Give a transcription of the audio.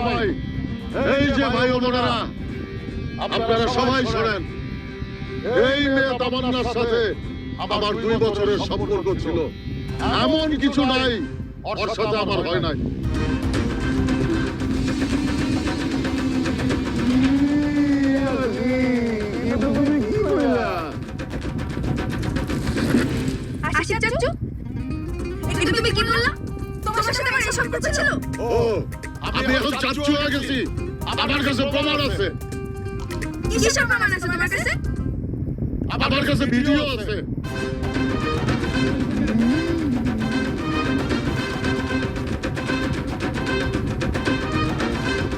সবাই, এই যে ভাই ও বোনেরা, আপনারা সবাই শোনেন, এই মেয়ে তামান্নার সাথে আমার 2 বছরের সম্পর্ক ছিল। এমন কিছু নাই ওর সাথে আমার হয় নাই। আশিক চাচু, এটা তুমি কি বললা? তোমার সাথে আমার এই সম্পর্ক ছিল? ও, আমি এখন চাচ্চু হয়ে গেছি। আমার কাছে প্রমাণ আছে। কিসের প্রমাণ আছে তোমার কাছে? আমার কাছে ভিডিও আছে।